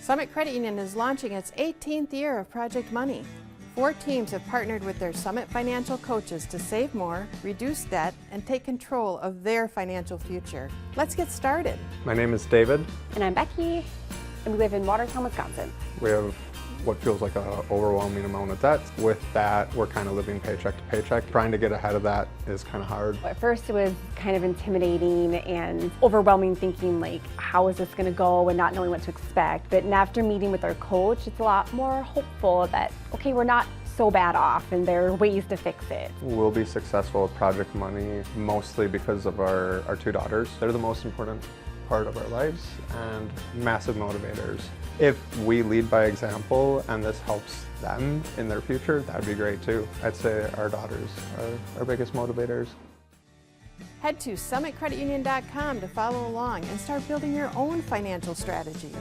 Summit Credit Union is launching its 18th year of Project Money. 4 teams have partnered with their Summit financial coaches to save more, reduce debt, and take control of their financial future. Let's get started. My name is David. And I'm Becky, and we live in Watertown, Wisconsin. We have what feels like an overwhelming amount of debt. With that, we're kind of living paycheck to paycheck. Trying to get ahead of that is kind of hard. At first it was kind of intimidating and overwhelming, thinking like, how is this gonna go, and not knowing what to expect. But after meeting with our coach, it's a lot more hopeful that, okay, we're not so bad off and there are ways to fix it. We'll be successful with Project Money mostly because of our 2 daughters. They're the most important part of our lives and massive motivators. If we lead by example and this helps them in their future, that'd be great too. I'd say our daughters are our biggest motivators. Head to summitcreditunion.com to follow along and start building your own financial strategies.